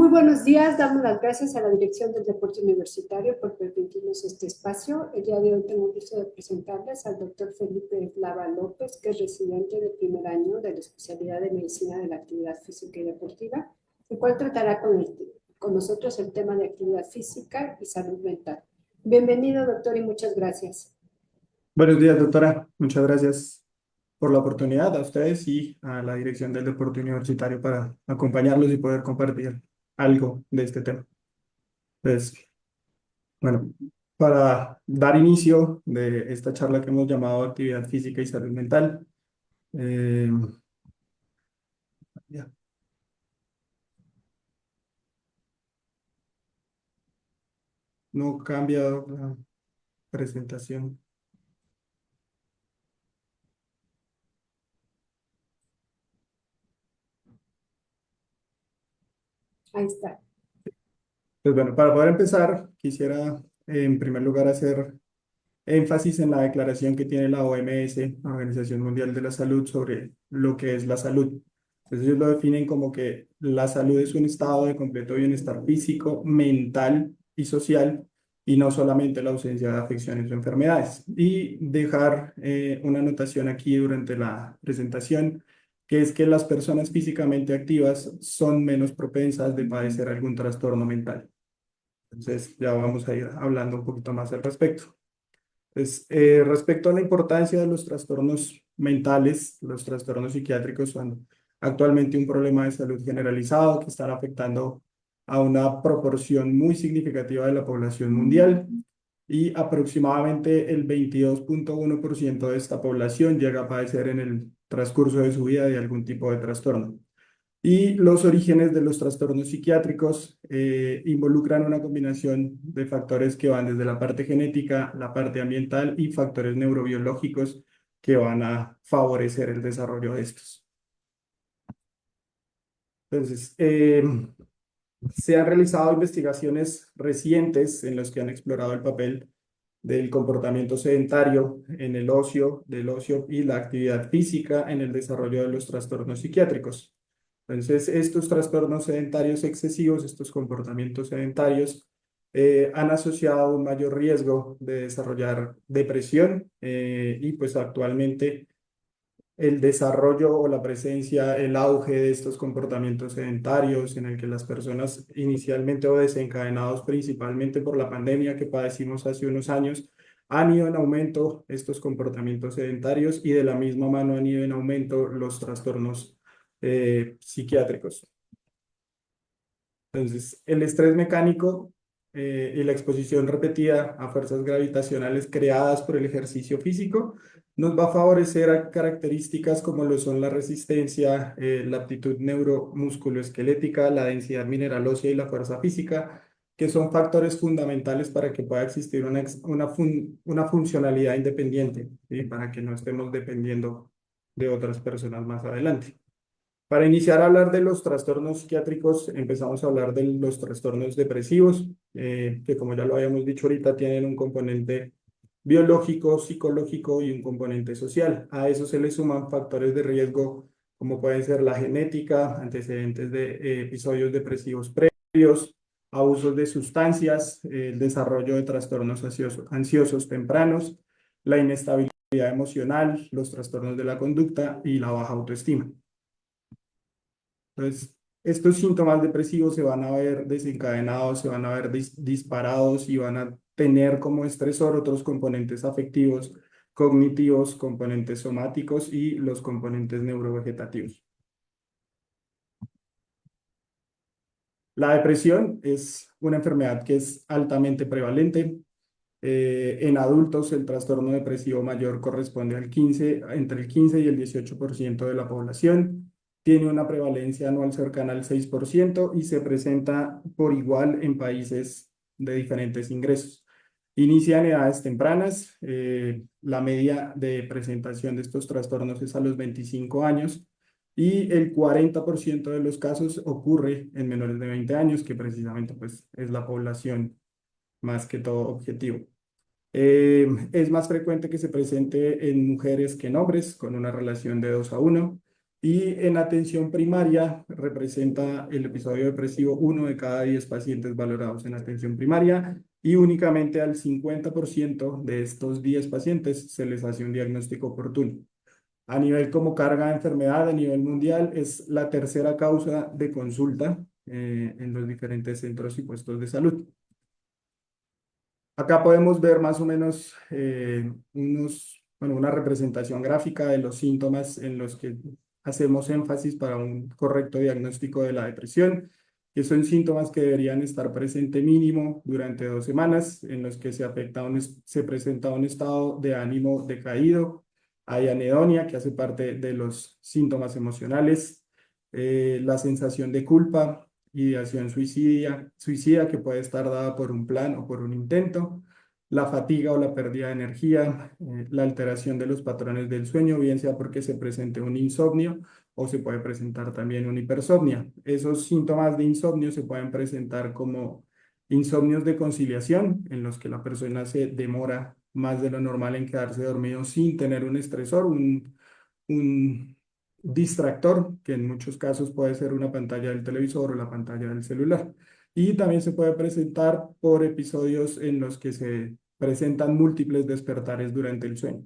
Muy buenos días, damos las gracias a la Dirección del Deporte Universitario por permitirnos este espacio. El día de hoy tengo el gusto de presentarles al doctor Felipe Flava López, que es residente de primer año de la especialidad de Medicina de la Actividad Física y Deportiva, el cual tratará con nosotros el tema de actividad física y salud mental. Bienvenido, doctor, y muchas gracias. Buenos días, doctora. Muchas gracias por la oportunidad a ustedes y a la Dirección del Deporte Universitario para acompañarlos y poder compartir algo de este tema. Entonces, bueno, para dar inicio de esta charla que hemos llamado Actividad Física y Salud Mental, eh, ya, no cambia la presentación. Ahí está. Pues bueno, para poder empezar, quisiera en primer lugar hacer énfasis en la declaración que tiene la OMS, la Organización Mundial de la Salud, sobre lo que es la salud. Entonces ellos lo definen como que la salud es un estado de completo bienestar físico, mental y social, y no solamente la ausencia de afecciones o enfermedades. Y dejar una anotación aquí durante la presentación, que es que las personas físicamente activas son menos propensas de padecer algún trastorno mental. Entonces ya vamos a ir hablando un poquito más al respecto. Pues, respecto a la importancia de los trastornos mentales, los trastornos psiquiátricos son actualmente un problema de salud generalizado que están afectando a una proporción muy significativa de la población mundial y aproximadamente el 22,1% de esta población llega a padecer en el transcurso de su vida de algún tipo de trastorno. Y los orígenes de los trastornos psiquiátricos involucran una combinación de factores que van desde la parte genética, la parte ambiental y factores neurobiológicos que van a favorecer el desarrollo de estos. Entonces, se han realizado investigaciones recientes en las que han explorado el papel del comportamiento sedentario en el ocio, del ocio y la actividad física en el desarrollo de los trastornos psiquiátricos. Entonces, estos trastornos sedentarios excesivos, estos comportamientos sedentarios, han asociado un mayor riesgo de desarrollar depresión y pues actualmente el desarrollo o la presencia, el auge de estos comportamientos sedentarios en el que las personas inicialmente o desencadenados principalmente por la pandemia que padecimos hace unos años, han ido en aumento estos comportamientos sedentarios y de la misma mano han ido en aumento los trastornos psiquiátricos. Entonces, el estrés mecánico y la exposición repetida a fuerzas gravitacionales creadas por el ejercicio físico nos va a favorecer a características como lo son la resistencia, la aptitud neuromusculoesquelética, la densidad mineral ósea y la fuerza física, que son factores fundamentales para que pueda existir una funcionalidad independiente, ¿sí? Para que no estemos dependiendo de otras personas más adelante. Para iniciar a hablar de los trastornos psiquiátricos, empezamos a hablar de los trastornos depresivos, que como ya lo habíamos dicho ahorita, tienen un componente biológico, psicológico y un componente social. A eso se le suman factores de riesgo como pueden ser la genética, antecedentes de episodios depresivos previos, abusos de sustancias, el desarrollo de trastornos ansiosos tempranos, la inestabilidad emocional, los trastornos de la conducta y la baja autoestima. Entonces, estos síntomas depresivos se van a ver desencadenados, se van a ver disparados y van a tener como estresor otros componentes afectivos, cognitivos, componentes somáticos y los componentes neurovegetativos. La depresión es una enfermedad que es altamente prevalente. En adultos, el trastorno depresivo mayor corresponde entre el 15 y el 18% de la población. Tiene una prevalencia anual cercana al 6% y se presenta por igual en países de diferentes ingresos. Inicia en edades tempranas. La media de presentación de estos trastornos es a los 25 años y el 40% de los casos ocurre en menores de 20 años, que precisamente pues, es la población más que todo objetivo. Es más frecuente que se presente en mujeres que en hombres, con una relación de 2 a 1, Y en atención primaria representa el episodio depresivo 1 de cada 10 pacientes valorados en atención primaria y únicamente al 50% de estos 10 pacientes se les hace un diagnóstico oportuno. A nivel como carga de enfermedad, a nivel mundial, es la tercera causa de consulta en los diferentes centros y puestos de salud. Acá podemos ver más o menos una representación gráfica de los síntomas en los que hacemos énfasis para un correcto diagnóstico de la depresión, que son síntomas que deberían estar presentes mínimo durante 2 semanas, en los que se presenta un estado de ánimo decaído, hay anedonia, que hace parte de los síntomas emocionales, la sensación de culpa, ideación suicida que puede estar dada por un plan o por un intento, la fatiga o la pérdida de energía, la alteración de los patrones del sueño, bien sea porque se presente un insomnio o se puede presentar también una hipersomnia. Esos síntomas de insomnio se pueden presentar como insomnios de conciliación, en los que la persona se demora más de lo normal en quedarse dormido sin tener un estresor, un distractor, que en muchos casos puede ser una pantalla del televisor o la pantalla del celular. Y también se puede presentar por episodios en los que se presentan múltiples despertares durante el sueño.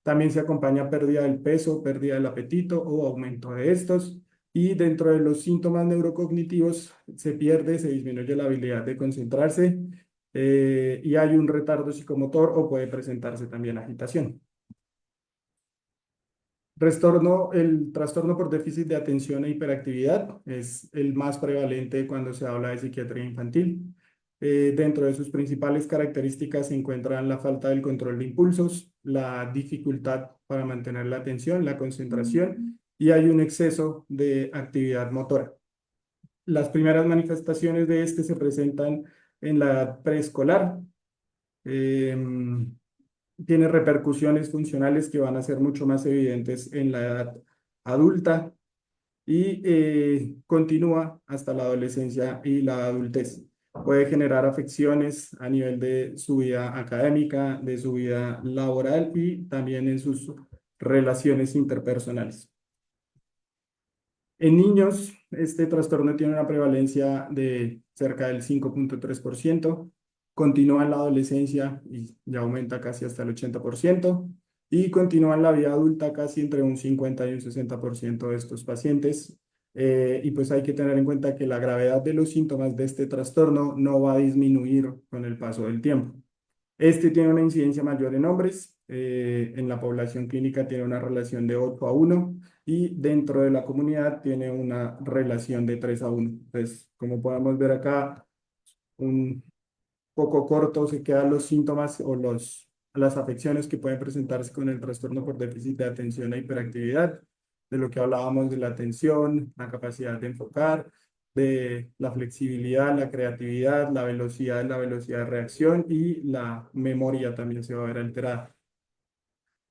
También se acompaña pérdida del peso, pérdida del apetito o aumento de estos. Y dentro de los síntomas neurocognitivos se disminuye la habilidad de concentrarse y hay un retardo psicomotor o puede presentarse también agitación. El trastorno por déficit de atención e hiperactividad es el más prevalente cuando se habla de psiquiatría infantil. Dentro de sus principales características se encuentran la falta del control de impulsos, la dificultad para mantener la atención, la concentración y hay un exceso de actividad motora. Las primeras manifestaciones de este se presentan en la edad preescolar. Tiene repercusiones funcionales que van a ser mucho más evidentes en la edad adulta y continúa hasta la adolescencia y la adultez. Puede generar afecciones a nivel de su vida académica, de su vida laboral y también en sus relaciones interpersonales. En niños, este trastorno tiene una prevalencia de cerca del 5,3%, continúa en la adolescencia y ya aumenta casi hasta el 80%, y continúa en la vida adulta casi entre un 50 y un 60% de estos pacientes. Y pues hay que tener en cuenta que la gravedad de los síntomas de este trastorno no va a disminuir con el paso del tiempo. Este tiene una incidencia mayor en hombres, en la población clínica tiene una relación de 8:1 y dentro de la comunidad tiene una relación de 3:1. Entonces, como podemos ver acá, un poco corto se quedan los síntomas o las afecciones que pueden presentarse con el trastorno por déficit de atención e hiperactividad, de lo que hablábamos de la atención, la capacidad de enfocar, de la flexibilidad, la creatividad, la velocidad de reacción y la memoria también se va a ver alterada.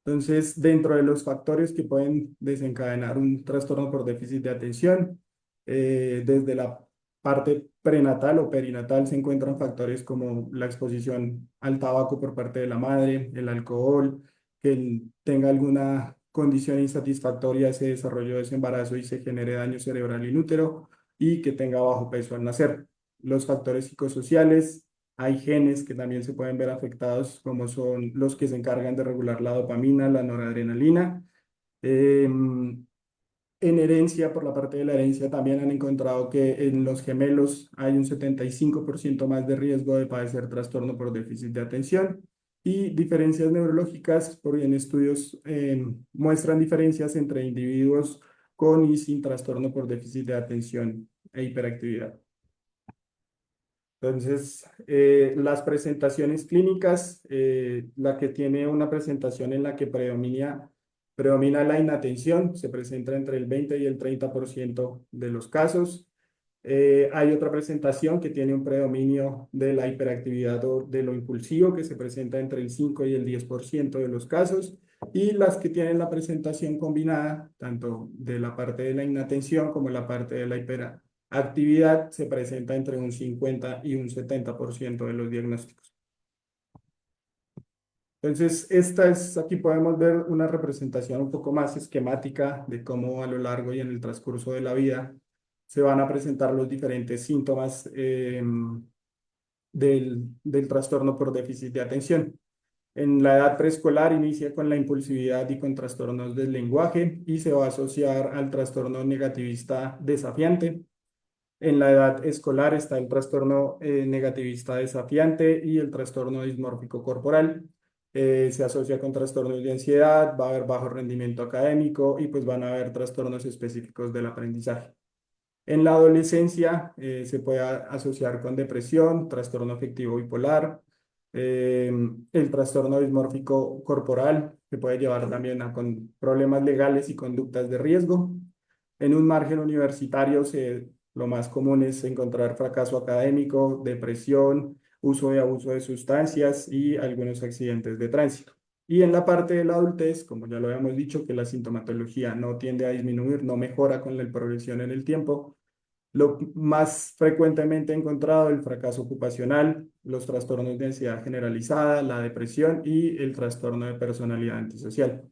Entonces, dentro de los factores que pueden desencadenar un trastorno por déficit de atención, desde la parte prenatal o perinatal se encuentran factores como la exposición al tabaco por parte de la madre, el alcohol, que tenga alguna condición insatisfactoria ese desarrollo de ese embarazo y se genere daño cerebral inútero y que tenga bajo peso al nacer. Los factores psicosociales, hay genes que también se pueden ver afectados, como son los que se encargan de regular la dopamina, la noradrenalina. En herencia, por la parte de la herencia, también han encontrado que en los gemelos hay un 75% más de riesgo de padecer trastorno por déficit de atención y diferencias neurológicas, porque en estudios muestran diferencias entre individuos con y sin trastorno por déficit de atención e hiperactividad. Entonces, las presentaciones clínicas, la que tiene una presentación en la que predomina la inatención, se presenta entre el 20 y el 30% de los casos. Hay otra presentación que tiene un predominio de la hiperactividad o de lo impulsivo, que se presenta entre el 5 y el 10% de los casos. Y las que tienen la presentación combinada, tanto de la parte de la inatención como la parte de la hiperactividad, se presenta entre un 50 y un 70% de los diagnósticos. Entonces, aquí podemos ver una representación un poco más esquemática de cómo a lo largo y en el transcurso de la vida se van a presentar los diferentes síntomas del trastorno por déficit de atención. En la edad preescolar inicia con la impulsividad y con trastornos del lenguaje y se va a asociar al trastorno negativista desafiante. En la edad escolar está el trastorno negativista desafiante y el trastorno dismórfico corporal. Se asocia con trastornos de ansiedad, va a haber bajo rendimiento académico y pues van a haber trastornos específicos del aprendizaje. En la adolescencia se puede asociar con depresión, trastorno afectivo bipolar, el trastorno dismórfico corporal, que puede llevar también a con problemas legales y conductas de riesgo. En un margen universitario, lo más común es encontrar fracaso académico, depresión, uso y abuso de sustancias y algunos accidentes de tránsito. Y en la parte de la adultez, como ya lo habíamos dicho, que la sintomatología no tiende a disminuir, no mejora con la progresión en el tiempo, lo más frecuentemente encontrado, el fracaso ocupacional, los trastornos de ansiedad generalizada, la depresión y el trastorno de personalidad antisocial.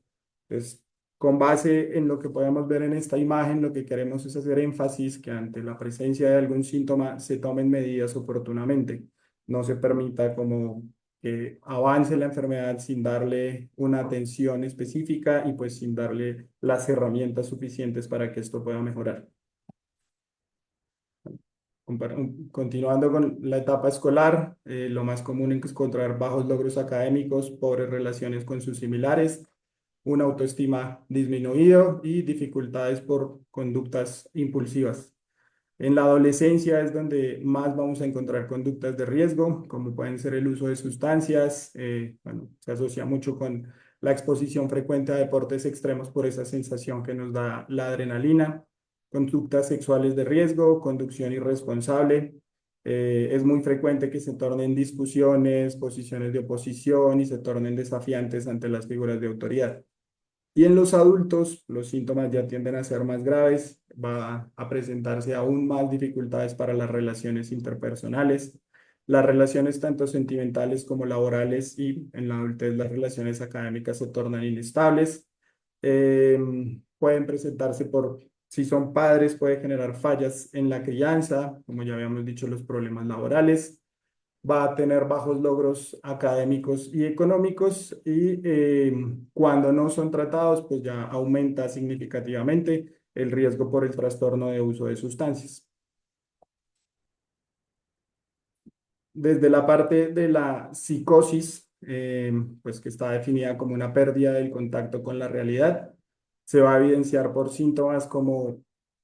Entonces, con base en lo que podemos ver en esta imagen, lo que queremos es hacer énfasis que ante la presencia de algún síntoma se tomen medidas oportunamente. No se permita como que avance la enfermedad sin darle una atención específica y pues sin darle las herramientas suficientes para que esto pueda mejorar. Continuando con la etapa escolar, lo más común es encontrar bajos logros académicos, pobres relaciones con sus similares, una autoestima disminuido y dificultades por conductas impulsivas. En la adolescencia es donde más vamos a encontrar conductas de riesgo, como pueden ser el uso de sustancias, bueno, se asocia mucho con la exposición frecuente a deportes extremos por esa sensación que nos da la adrenalina, conductas sexuales de riesgo, conducción irresponsable. Es muy frecuente que se tornen discusiones, posiciones de oposición y se tornen desafiantes ante las figuras de autoridad. Y en los adultos, los síntomas ya tienden a ser más graves, va a presentarse aún más dificultades para las relaciones interpersonales, las relaciones tanto sentimentales como laborales y en la adultez las relaciones académicas se tornan inestables. Eh, Pueden presentarse si son padres, puede generar fallas en la crianza, como ya habíamos dicho, los problemas laborales, va a tener bajos logros académicos y económicos y cuando no son tratados, pues ya aumenta significativamente el riesgo por el trastorno de uso de sustancias. Desde la parte de la psicosis, pues que está definida como una pérdida del contacto con la realidad, se va a evidenciar por síntomas como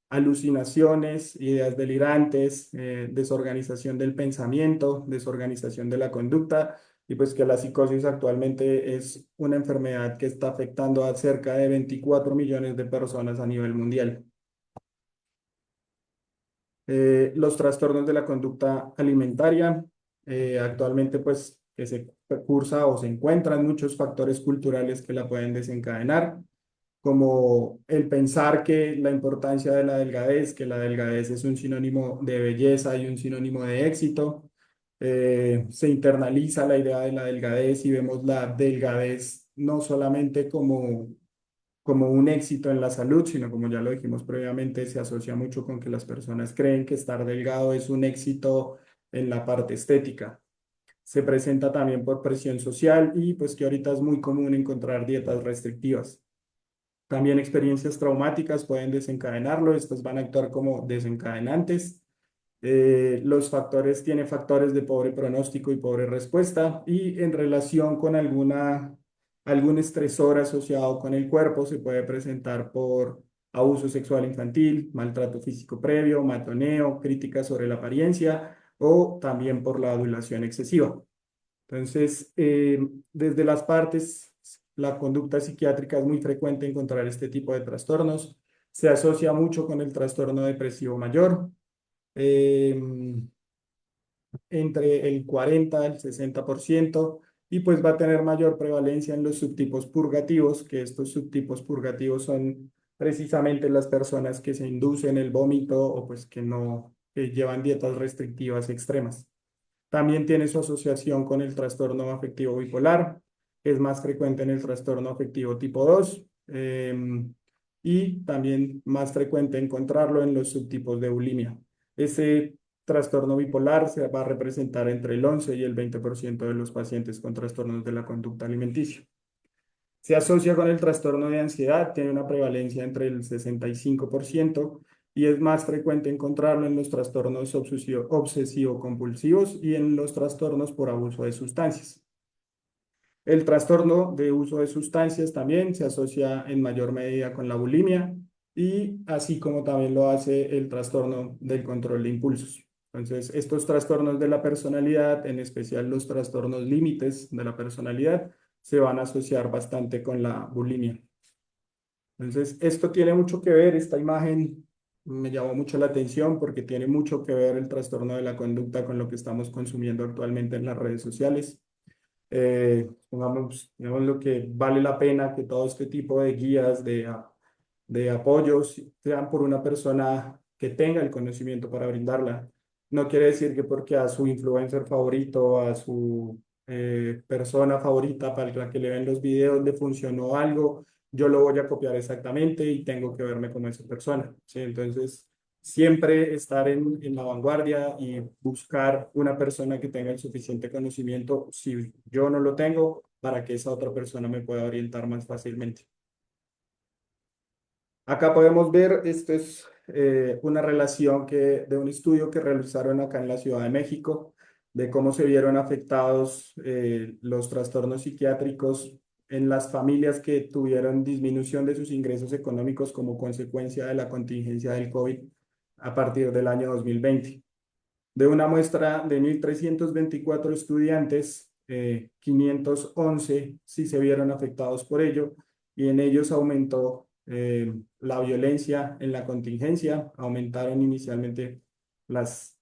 alucinaciones, ideas delirantes, desorganización del pensamiento, desorganización de la conducta, y pues que la psicosis actualmente es una enfermedad que está afectando a cerca de 24 millones de personas a nivel mundial. Los trastornos de la conducta alimentaria, actualmente pues que se cursa o se encuentran muchos factores culturales que la pueden desencadenar, como el pensar que la importancia de la delgadez, que la delgadez es un sinónimo de belleza y un sinónimo de éxito. Se internaliza la idea de la delgadez y vemos la delgadez no solamente como un éxito en la salud, sino como ya lo dijimos previamente, se asocia mucho con que las personas creen que estar delgado es un éxito en la parte estética. Se presenta también por presión social y pues que ahorita es muy común encontrar dietas restrictivas. También experiencias traumáticas pueden desencadenarlo, estas van a actuar como desencadenantes. Los factores tienen factores de pobre pronóstico y pobre respuesta y en relación con algún estresor asociado con el cuerpo se puede presentar por abuso sexual infantil, maltrato físico previo, matoneo, críticas sobre la apariencia o también por la adulación excesiva. Entonces, desde las partes, la conducta psiquiátrica es muy frecuente encontrar este tipo de trastornos. Se asocia mucho con el trastorno depresivo mayor, eh, entre el 40 al 60%, y pues va a tener mayor prevalencia en los subtipos purgativos, que estos subtipos purgativos son precisamente las personas que se inducen el vómito o pues que no que llevan dietas restrictivas extremas. También tiene su asociación con el trastorno afectivo bipolar, es más frecuente en el trastorno afectivo tipo 2 y también más frecuente encontrarlo en los subtipos de bulimia. Ese trastorno bipolar se va a representar entre el 11 y el 20% de los pacientes con trastornos de la conducta alimenticia. Se asocia con el trastorno de ansiedad, tiene una prevalencia entre el 65% y es más frecuente encontrarlo en los trastornos obsesivo-compulsivos y en los trastornos por abuso de sustancias. El trastorno de uso de sustancias también se asocia en mayor medida con la bulimia y así como también lo hace el trastorno del control de impulsos. Entonces, estos trastornos de la personalidad, en especial los trastornos límites de la personalidad, se van a asociar bastante con la bulimia. Entonces, esto tiene mucho que ver, esta imagen me llamó mucho la atención porque tiene mucho que ver el trastorno de la conducta con lo que estamos consumiendo actualmente en las redes sociales. Digamos lo que vale la pena que todo este tipo de guías, de apoyos, sean por una persona que tenga el conocimiento para brindarla. No quiere decir que porque a su influencer favorito, a su persona favorita para la que le ven los videos le funcionó algo, yo lo voy a copiar exactamente y tengo que verme como esa persona, ¿sí? Entonces, siempre estar en la vanguardia y buscar una persona que tenga el suficiente conocimiento, si yo no lo tengo, para que esa otra persona me pueda orientar más fácilmente. Acá podemos ver, esto es una relación de un estudio que realizaron acá en la Ciudad de México, de cómo se vieron afectados los trastornos psiquiátricos en las familias que tuvieron disminución de sus ingresos económicos como consecuencia de la contingencia del COVID a partir del año 2020. De una muestra de 1.324 estudiantes, 511 sí se vieron afectados por ello y en ellos aumentó la violencia en la contingencia, aumentaron inicialmente las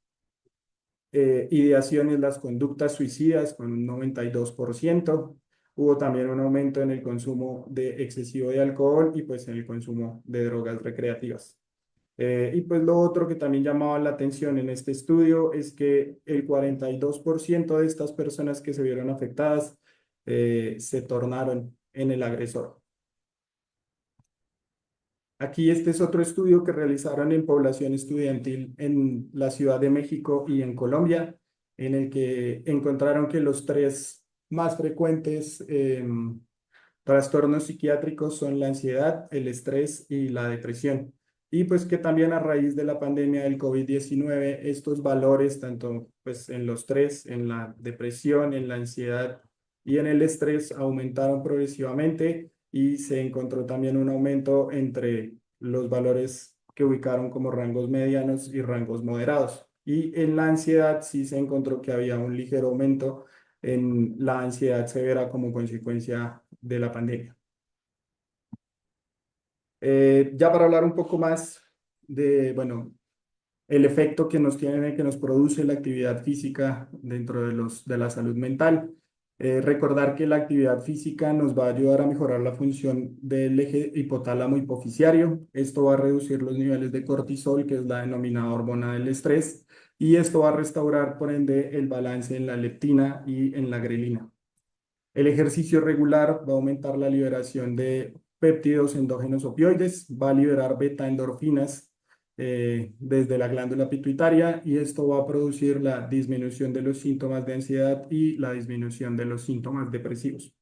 ideaciones, las conductas suicidas con un 92%. Hubo también un aumento en el consumo de excesivo de alcohol y pues en el consumo de drogas recreativas. Y pues lo otro que también llamaba la atención en este estudio es que el 42% de estas personas que se vieron afectadas se tornaron en el agresor. Aquí este es otro estudio que realizaron en población estudiantil en la Ciudad de México y en Colombia, en el que encontraron que los tres más frecuentes trastornos psiquiátricos son la ansiedad, el estrés y la depresión. Y pues que también a raíz de la pandemia del COVID-19, estos valores, tanto pues en los tres, en la depresión, en la ansiedad y en el estrés, aumentaron progresivamente y se encontró también un aumento entre los valores que ubicaron como rangos medianos y rangos moderados. Y en la ansiedad sí se encontró que había un ligero aumento en la ansiedad severa como consecuencia de la pandemia. Ya para hablar un poco más de, bueno, el efecto que nos tiene, que nos produce la actividad física dentro de la salud mental. Recordar que la actividad física nos va a ayudar a mejorar la función del eje hipotálamo hipoficiario. Esto va a reducir los niveles de cortisol, que es la denominada hormona del estrés, y esto va a restaurar, por ende, el balance en la leptina y en la grelina. El ejercicio regular va a aumentar la liberación de péptidos endógenos opioides, va a liberar beta-endorfinas desde la glándula pituitaria y esto va a producir la disminución de los síntomas de ansiedad y la disminución de los síntomas depresivos.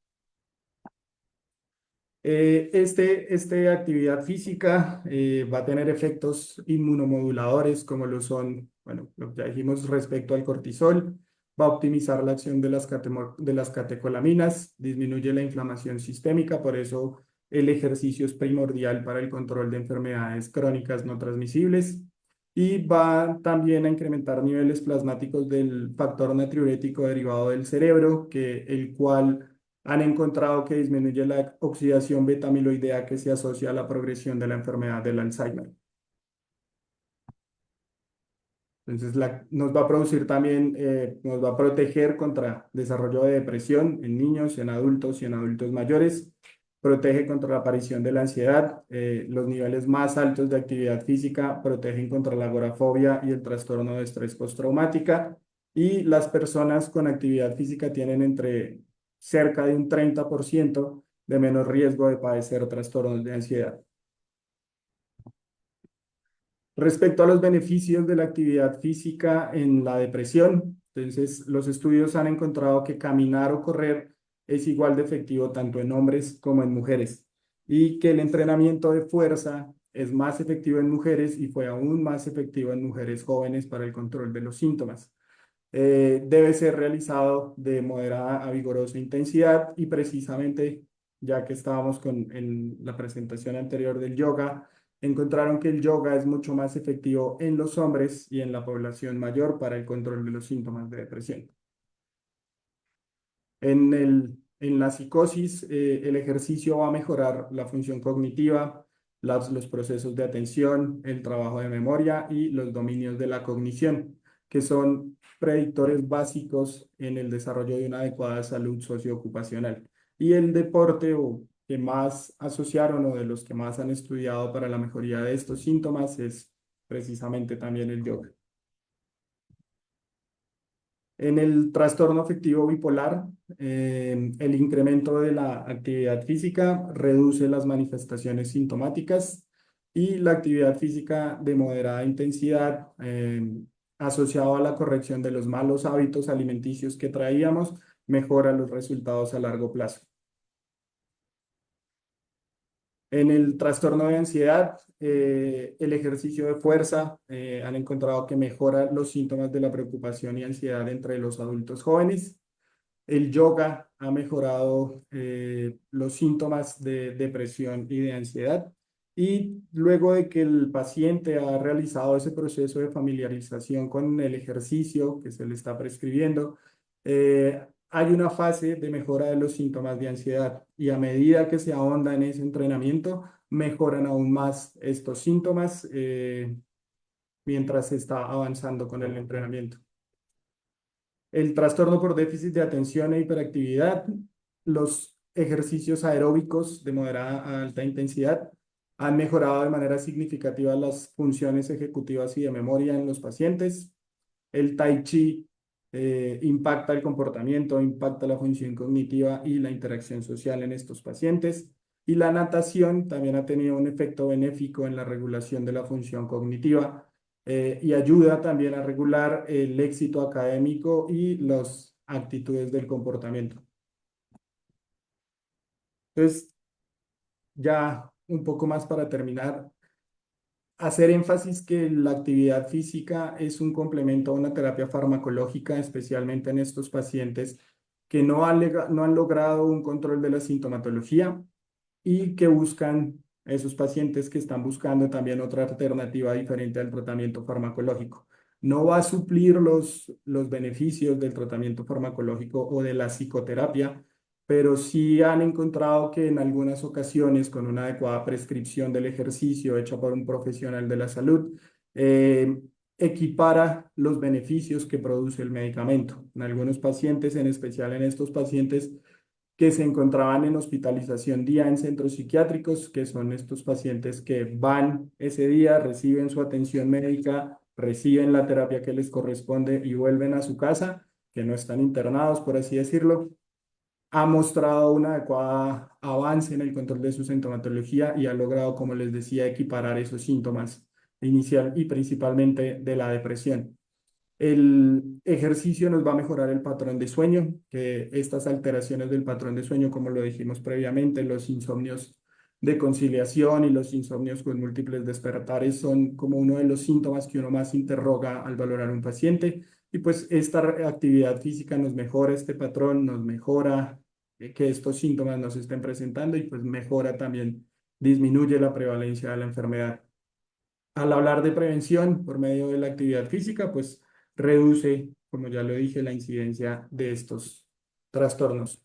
Esta actividad física va a tener efectos inmunomoduladores como lo son, bueno, lo que ya dijimos respecto al cortisol, va a optimizar la acción de las catecolaminas, disminuye la inflamación sistémica, por eso el ejercicio es primordial para el control de enfermedades crónicas no transmisibles y va también a incrementar niveles plasmáticos del factor natriurético derivado del cerebro, el cual han encontrado que disminuye la oxidación beta-amiloidea que se asocia a la progresión de la enfermedad del Alzheimer. Entonces, nos va a producir también, nos va a proteger contra desarrollo de depresión en niños, en adultos y en adultos mayores. Protege contra la aparición de la ansiedad. Los niveles más altos de actividad física protegen contra la agorafobia y el trastorno de estrés postraumática. Y las personas con actividad física tienen entre cerca de un 30% de menos riesgo de padecer trastornos de ansiedad. Respecto a los beneficios de la actividad física en la depresión, entonces los estudios han encontrado que caminar o correr es igual de efectivo tanto en hombres como en mujeres y que el entrenamiento de fuerza es más efectivo en mujeres y fue aún más efectivo en mujeres jóvenes para el control de los síntomas. Debe ser realizado de moderada a vigorosa intensidad y precisamente, ya que estábamos en la presentación anterior del yoga, encontraron que el yoga es mucho más efectivo en los hombres y en la población mayor para el control de los síntomas de depresión. En la psicosis, el ejercicio va a mejorar la función cognitiva, los procesos de atención, el trabajo de memoria y los dominios de la cognición, que son predictores básicos en el desarrollo de una adecuada salud socioocupacional. Y el deporte o que más asociaron o de los que más han estudiado para la mejoría de estos síntomas es precisamente también el yoga. En el trastorno afectivo bipolar, el incremento de la actividad física reduce las manifestaciones sintomáticas y la actividad física de moderada intensidad, asociado a la corrección de los malos hábitos alimenticios que traíamos, mejora los resultados a largo plazo. En el trastorno de ansiedad, el ejercicio de fuerza han encontrado que mejora los síntomas de la preocupación y ansiedad entre los adultos jóvenes. El yoga ha mejorado los síntomas de depresión y de ansiedad. Y luego de que el paciente ha realizado ese proceso de familiarización con el ejercicio que se le está prescribiendo, hay una fase de mejora de los síntomas de ansiedad. Y a medida que se ahonda en ese entrenamiento, mejoran aún más estos síntomas mientras se está avanzando con el entrenamiento. El trastorno por déficit de atención e hiperactividad, los ejercicios aeróbicos de moderada a alta intensidad han mejorado de manera significativa las funciones ejecutivas y de memoria en los pacientes. El tai chi impacta el comportamiento, impacta la función cognitiva y la interacción social en estos pacientes. Y la natación también ha tenido un efecto benéfico en la regulación de la función cognitiva y ayuda también a regular el éxito académico y las actitudes del comportamiento. Entonces, ya un poco más para terminar, hacer énfasis que la actividad física es un complemento a una terapia farmacológica, especialmente en estos pacientes que no han logrado un control de la sintomatología y que buscan, esos pacientes que están buscando también otra alternativa diferente al tratamiento farmacológico. No va a suplir los beneficios del tratamiento farmacológico o de la psicoterapia, pero sí han encontrado que en algunas ocasiones, con una adecuada prescripción del ejercicio hecha por un profesional de la salud, equipara los beneficios que produce el medicamento. En algunos pacientes, en especial en estos pacientes que se encontraban en hospitalización día en centros psiquiátricos, que son estos pacientes que van ese día, reciben su atención médica, reciben la terapia que les corresponde y vuelven a su casa, que no están internados, por así decirlo, ha mostrado un adecuado avance en el control de su sintomatología y ha logrado, como les decía, equiparar esos síntomas inicial y principalmente de la depresión. El ejercicio nos va a mejorar el patrón de sueño, que estas alteraciones del patrón de sueño, como lo dijimos previamente, los insomnios de conciliación y los insomnios con múltiples despertares son como uno de los síntomas que uno más interroga al valorar a un paciente. Y pues esta actividad física nos mejora este patrón, nos mejora que estos síntomas no se estén presentando y pues mejora también, disminuye la prevalencia de la enfermedad. Al hablar de prevención por medio de la actividad física, pues reduce, como ya lo dije, la incidencia de estos trastornos.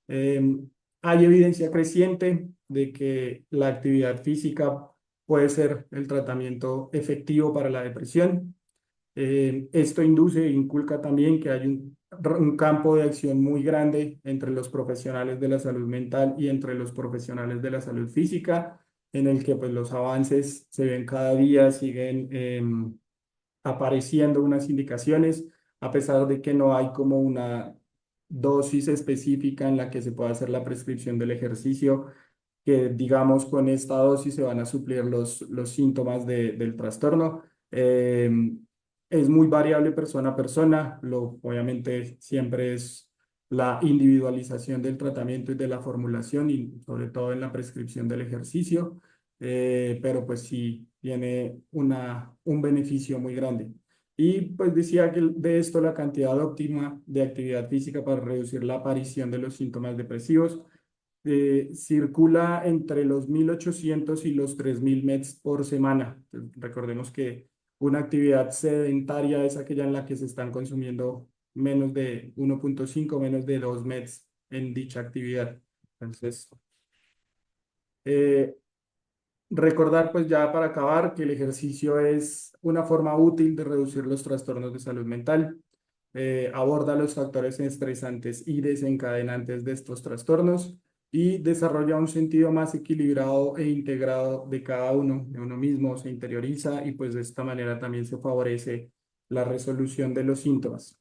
Hay evidencia creciente de que la actividad física puede ser el tratamiento efectivo para la depresión. Esto induce e inculca también que hay un campo de acción muy grande entre los profesionales de la salud mental y entre los profesionales de la salud física, en el que pues, los avances se ven cada día, siguen apareciendo unas indicaciones, a pesar de que no hay como una dosis específica en la que se pueda hacer la prescripción del ejercicio, que digamos con esta dosis se van a suplir los síntomas del trastorno. Es muy variable persona a persona, obviamente siempre es la individualización del tratamiento y de la formulación y sobre todo en la prescripción del ejercicio, pero pues sí tiene un beneficio muy grande. Y pues decía que de esto la cantidad óptima de actividad física para reducir la aparición de los síntomas depresivos circula entre los 1.800 y los 3.000 METs por semana. Entonces, recordemos que una actividad sedentaria es aquella en la que se están consumiendo menos de 1,5, menos de 2 METs en dicha actividad. Entonces, eh, recordar, pues ya para acabar, que el ejercicio es una forma útil de reducir los trastornos de salud mental. Aborda los factores estresantes y desencadenantes de estos trastornos y desarrolla un sentido más equilibrado e integrado de cada uno, de uno mismo, se interioriza y pues de esta manera también se favorece la resolución de los síntomas.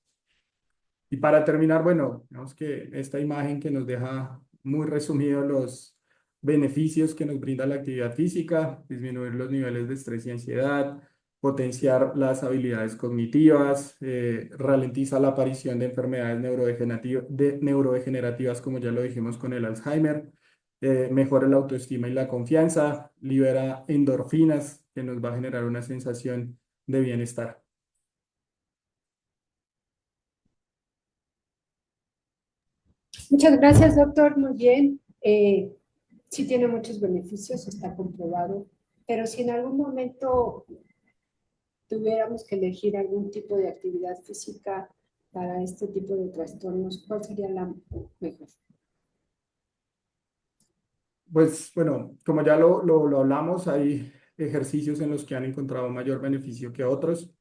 Y para terminar, bueno, vemos que esta imagen que nos deja muy resumidos los beneficios que nos brinda la actividad física, disminuir los niveles de estrés y ansiedad, potenciar las habilidades cognitivas, ralentiza la aparición de enfermedades neurodegenerativas, como ya lo dijimos con el Alzheimer, mejora la autoestima y la confianza, libera endorfinas, que nos va a generar una sensación de bienestar. Muchas gracias, doctor. Muy bien. Sí tiene muchos beneficios, está comprobado. Pero si en algún momento tuviéramos que elegir algún tipo de actividad física para este tipo de trastornos, ¿cuál sería la mejor? Pues bueno, como ya lo hablamos, hay ejercicios en los que han encontrado mayor beneficio que otros,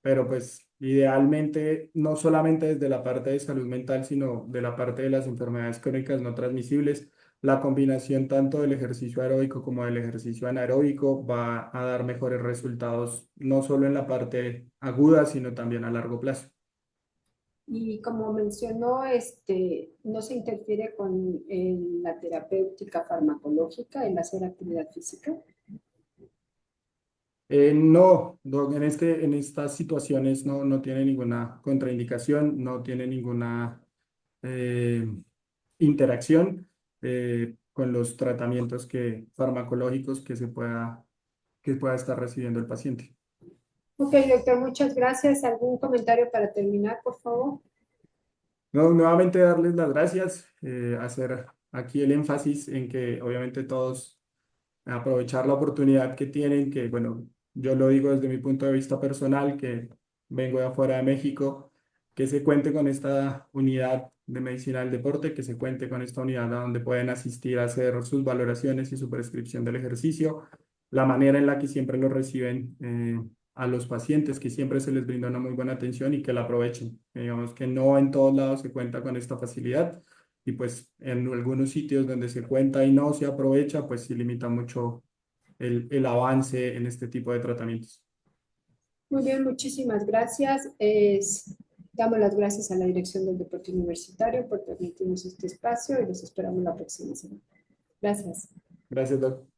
pero pues idealmente no solamente desde la parte de salud mental, sino de la parte de las enfermedades crónicas no transmisibles, la combinación tanto del ejercicio aeróbico como del ejercicio anaeróbico va a dar mejores resultados, no solo en la parte aguda, sino también a largo plazo. Y como mencionó, no se interfiere con la terapéutica farmacológica, el hacer actividad física. No, en estas situaciones no tiene ninguna contraindicación, no tiene ninguna eh, interacción con los tratamientos farmacológicos que pueda estar recibiendo el paciente. Ok, doctor, muchas gracias. ¿Algún comentario para terminar, por favor? No, nuevamente darles las gracias, hacer aquí el énfasis en que obviamente todos aprovechar la oportunidad que tienen, que bueno, yo lo digo desde mi punto de vista personal, que vengo de afuera de México, que se cuente con esta unidad de medicina del deporte, que se cuente con esta unidad a donde pueden asistir a hacer sus valoraciones y su prescripción del ejercicio, la manera en la que siempre lo reciben a los pacientes, que siempre se les brinda una muy buena atención y que la aprovechen. Digamos que no en todos lados se cuenta con esta facilidad y pues en algunos sitios donde se cuenta y no se aprovecha, pues sí limita mucho el avance en este tipo de tratamientos. Muy bien, muchísimas gracias. Damos las gracias a la Dirección del Deporte Universitario por permitirnos este espacio y los esperamos la próxima semana. Gracias. Gracias, Doc.